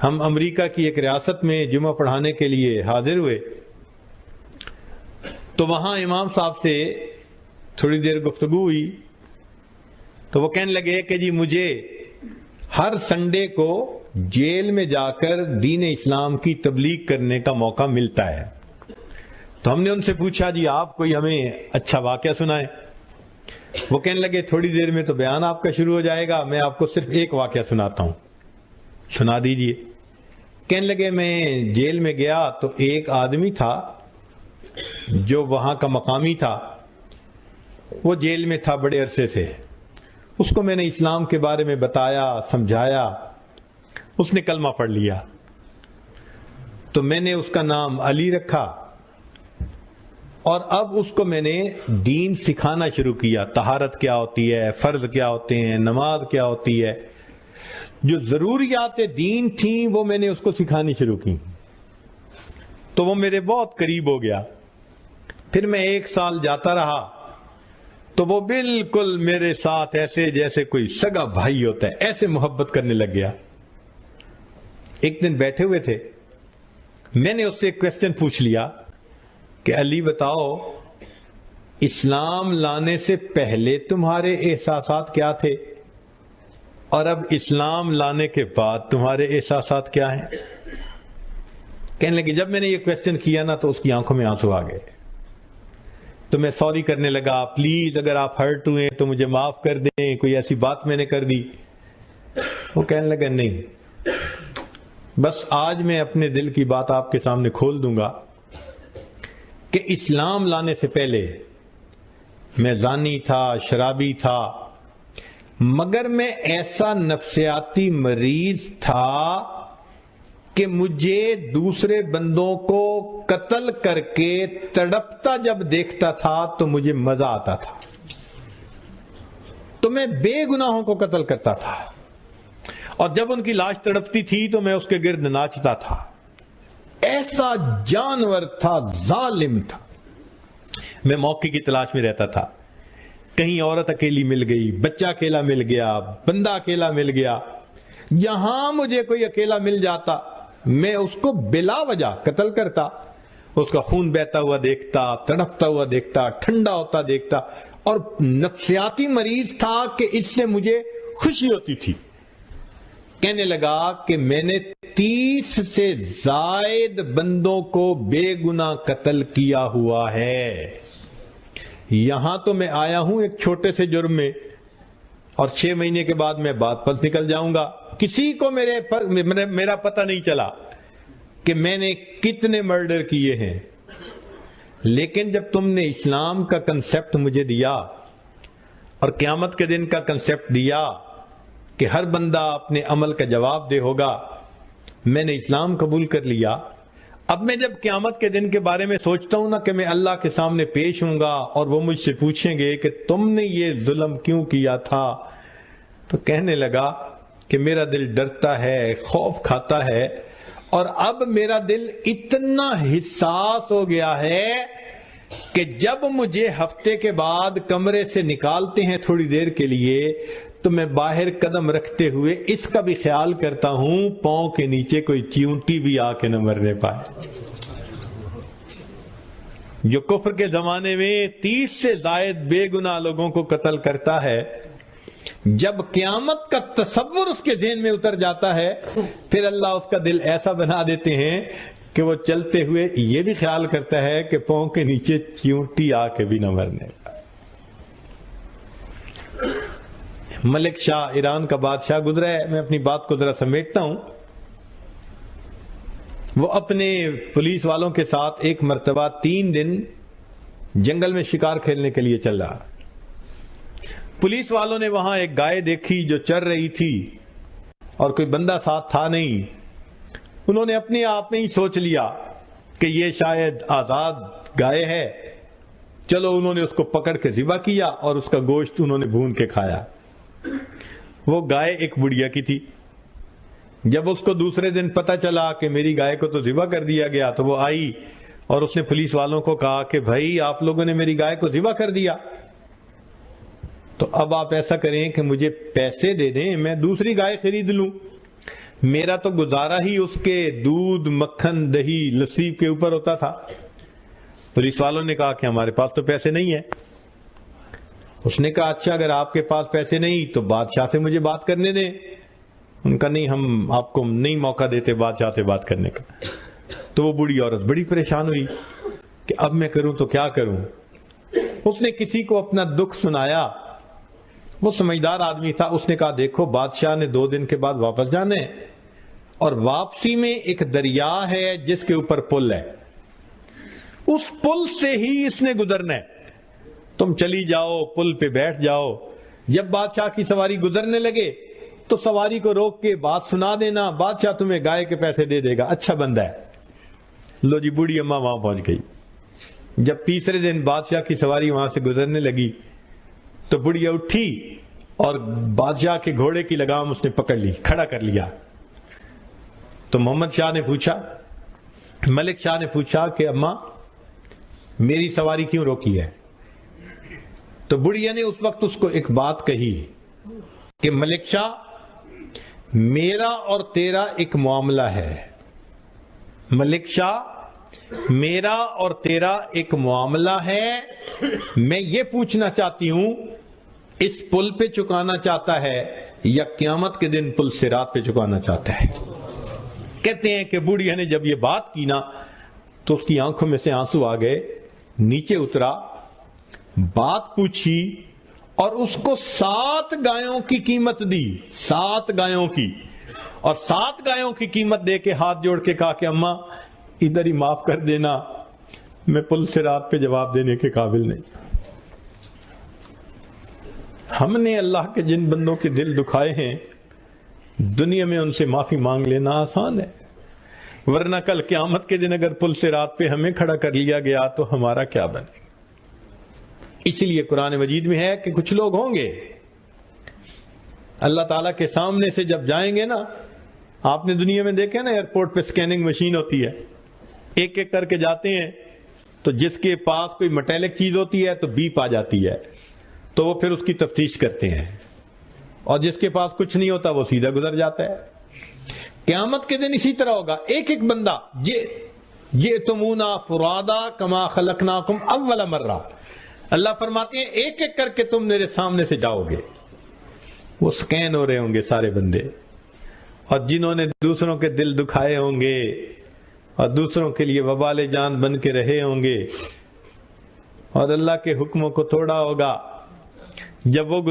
ہم امریکہ کی ایک ریاست میں جمعہ پڑھانے کے لیے حاضر ہوئے، تو وہاں امام صاحب سے تھوڑی دیر گفتگو ہوئی، تو وہ کہنے لگے کہ جی مجھے ہر سنڈے کو جیل میں جا کر دین اسلام کی تبلیغ کرنے کا موقع ملتا ہے۔ تو ہم نے ان سے پوچھا جی آپ کوئی ہمیں اچھا واقعہ سنائیں۔ وہ کہنے لگے تھوڑی دیر میں تو بیان آپ کا شروع ہو جائے گا، میں آپ کو صرف ایک واقعہ سناتا ہوں، سنا دیجئے۔ کہنے لگے میں جیل میں گیا تو ایک آدمی تھا جو وہاں کا مقامی تھا، وہ جیل میں تھا بڑے عرصے سے، اس کو میں نے اسلام کے بارے میں بتایا، سمجھایا، اس نے کلمہ پڑھ لیا، تو میں نے اس کا نام علی رکھا، اور اب اس کو میں نے دین سکھانا شروع کیا، طہارت کیا ہوتی ہے، فرض کیا ہوتے ہیں، نماز کیا ہوتی ہے، جو ضروریات دین تھیں وہ میں نے اس کو سکھانی شروع کی، تو وہ میرے بہت قریب ہو گیا۔ پھر میں 1 سال جاتا رہا تو وہ بالکل میرے ساتھ ایسے جیسے کوئی سگا بھائی ہوتا ہے، ایسے محبت کرنے لگ گیا۔ ایک دن بیٹھے ہوئے تھے، میں نے اس سے ایک کویسچن پوچھ لیا کہ علی بتاؤ اسلام لانے سے پہلے تمہارے احساسات کیا تھے اور اب اسلام لانے کے بعد تمہارے احساسات کیا ہیں؟ کہنے لگے جب میں نے یہ کویسچن کیا نا تو اس کی آنکھوں میں آنسو آ گئے، تو میں سوری کرنے لگا، پلیز اگر آپ ہرٹ ہوئے تو مجھے معاف کر دیں، کوئی ایسی بات میں نے کر دی۔ وہ کہنے لگا نہیں، بس آج میں اپنے دل کی بات آپ کے سامنے کھول دوں گا کہ اسلام لانے سے پہلے میں زانی تھا، شرابی تھا، مگر میں ایسا نفسیاتی مریض تھا کہ مجھے دوسرے بندوں کو قتل کر کے تڑپتا جب دیکھتا تھا تو مجھے مزہ آتا تھا، تو میں بے گناہوں کو قتل کرتا تھا، اور جب ان کی لاش تڑپتی تھی تو میں اس کے گرد ناچتا تھا۔ ایسا جانور تھا، ظالم تھا۔ میں موقع کی تلاش میں رہتا تھا، کہیں عورت اکیلی مل گئی، بچہ اکیلا مل گیا، بندہ اکیلا مل گیا، یہاں مجھے کوئی اکیلا مل جاتا میں اس کو بلا وجہ قتل کرتا، اس کا خون بہتا ہوا دیکھتا، تڑپتا ہوا دیکھتا، ٹھنڈا ہوتا دیکھتا، اور نفسیاتی مریض تھا کہ اس سے مجھے خوشی ہوتی تھی۔ کہنے لگا کہ میں نے 30 سے زائد بندوں کو بے گناہ قتل کیا ہوا ہے، یہاں تو میں آیا ہوں ایک چھوٹے سے جرم میں، اور 6 مہینے کے بعد میں بات پس نکل جاؤں گا، کسی کو میرا پتہ نہیں چلا کہ میں نے کتنے مرڈر کیے ہیں۔ لیکن جب تم نے اسلام کا کنسپٹ مجھے دیا اور قیامت کے دن کا کنسپٹ دیا کہ ہر بندہ اپنے عمل کا جواب دے ہوگا، میں نے اسلام قبول کر لیا۔ اب میں جب قیامت کے دن کے بارے میں سوچتا ہوں نا کہ میں اللہ کے سامنے پیش ہوں گا اور وہ مجھ سے پوچھیں گے کہ تم نے یہ ظلم کیوں کیا تھا، تو کہنے لگا کہ میرا دل ڈرتا ہے، خوف کھاتا ہے، اور اب میرا دل اتنا حساس ہو گیا ہے کہ جب مجھے ہفتے کے بعد کمرے سے نکالتے ہیں تھوڑی دیر کے لیے تو میں باہر قدم رکھتے ہوئے اس کا بھی خیال کرتا ہوں پاؤں کے نیچے کوئی چیونٹی بھی آ کے نہ مرنے پائے۔ جو کفر کے زمانے میں 30 سے زائد بے گناہ لوگوں کو قتل کرتا ہے، جب قیامت کا تصور اس کے ذہن میں اتر جاتا ہے پھر اللہ اس کا دل ایسا بنا دیتے ہیں کہ وہ چلتے ہوئے یہ بھی خیال کرتا ہے کہ پاؤں کے نیچے چیونٹی آ کے بھی نہ مرنے پائے۔ ملک شاہ ایران کا بادشاہ گزرا ہے، میں اپنی بات کو ذرا سمیٹتا ہوں۔ وہ اپنے پولیس والوں کے ساتھ ایک مرتبہ 3 دن جنگل میں شکار کھیلنے کے لیے چل رہا۔ پولیس والوں نے وہاں ایک گائے دیکھی جو چر رہی تھی اور کوئی بندہ ساتھ تھا نہیں۔ انہوں نے اپنے آپ میں ہی سوچ لیا کہ یہ شاید آزاد گائے ہے، چلو انہوں نے اس کو پکڑ کے ذبح کیا اور اس کا گوشت انہوں نے بھون کے کھایا۔ وہ گائے ایک بڑھیا کی تھی۔ جب اس کو دوسرے دن پتہ چلا کہ میری گائے کو تو ذبح کر دیا گیا تو وہ آئی اور اس نے پولیس والوں کو کہا کہ بھائی آپ لوگوں نے میری گائے کو ذبح کر دیا، تو اب آپ ایسا کریں کہ مجھے پیسے دے دیں، میں دوسری گائے خرید لوں۔ میرا تو گزارا ہی اس کے دودھ، مکھن، دہی، لسی کے اوپر ہوتا تھا۔ پولیس والوں نے کہا کہ ہمارے پاس تو پیسے نہیں ہیں۔ اس نے کہا اچھا اگر آپ کے پاس پیسے نہیں تو بادشاہ سے مجھے بات کرنے دیں۔ ان کا نہیں، ہم آپ کو نہیں موقع دیتے بادشاہ سے بات کرنے کا۔ تو وہ بوڑھی عورت بڑی پریشان ہوئی کہ اب میں کروں تو کیا کروں۔ اس نے کسی کو اپنا دکھ سنایا، وہ سمجھدار آدمی تھا، اس نے کہا دیکھو بادشاہ نے 2 دن کے بعد واپس جانا ہے، اور واپسی میں ایک دریا ہے جس کے اوپر پل ہے، اس پل سے ہی اس نے گزرنا ہے، تم چلی جاؤ پل پہ بیٹھ جاؤ، جب بادشاہ کی سواری گزرنے لگے تو سواری کو روک کے بات سنا دینا، بادشاہ تمہیں گائے کے پیسے دے دے گا، اچھا بندہ ہے۔ لو جی بوڑھی اماں وہاں پہنچ گئی۔ جب تیسرے دن بادشاہ کی سواری وہاں سے گزرنے لگی تو بڑھیا اٹھی اور بادشاہ کے گھوڑے کی لگام اس نے پکڑ لی، کھڑا کر لیا۔ تو محمد شاہ نے پوچھا، ملک شاہ نے پوچھا کہ اماں میری سواری کیوں روکی ہے؟ تو بڑھیا نے اس وقت اس کو ایک بات کہی کہ ملک شاہ میرا اور تیرا ایک معاملہ ہے، ملک شاہ میرا اور تیرا ایک معاملہ ہے، میں یہ پوچھنا چاہتی ہوں اس پل پہ چکانا چاہتا ہے یا قیامت کے دن پل صراط پہ چکانا چاہتا ہے؟ کہتے ہیں کہ بوڑھیا نے جب یہ بات کی نا تو اس کی آنکھوں میں سے آنسو آ گئے، نیچے اترا، بات پوچھی اور اس کو 7 گایوں کی قیمت دی، 7 گایوں کی، اور 7 گایوں کی قیمت دے کے ہاتھ جوڑ کے کہا کہ اماں ادھر ہی معاف کر دینا، میں پل صراط پہ جواب دینے کے قابل نہیں۔ ہم نے اللہ کے جن بندوں کے دل دکھائے ہیں دنیا میں ان سے معافی مانگ لینا آسان ہے، ورنہ کل قیامت کے دن اگر پل صراط پہ ہمیں کھڑا کر لیا گیا تو ہمارا کیا بنے گا؟ اس لیے قرآن مجید میں ہے کہ کچھ لوگ ہوں گے اللہ تعالیٰ کے سامنے سے جب جائیں گے نا، آپ نے دنیا میں دیکھا نا ایئرپورٹ پہ سکیننگ مشین ہوتی ہے، ایک ایک کر کے جاتے ہیں، تو جس کے پاس کوئی میٹیلک چیز ہوتی ہے تو بیپ آ جاتی ہے، تو وہ پھر اس کی تفتیش کرتے ہیں، اور جس کے پاس کچھ نہیں ہوتا وہ سیدھا گزر جاتا ہے۔ قیامت کے دن اسی طرح ہوگا، ایک ایک بندہ جئتمونا فرادا کما خلقناکم اول مرہ، اللہ فرماتے ہیں ایک ایک کر کے تم میرے سامنے سے جاؤ گے، وہ سکین ہو رہے ہوں گے سارے بندے، اور جنہوں نے دوسروں کے دل دکھائے ہوں گے اور دوسروں کے لیے وبال جان بن کے رہے ہوں گے اور اللہ کے حکموں کو توڑا ہوگا، جب وہ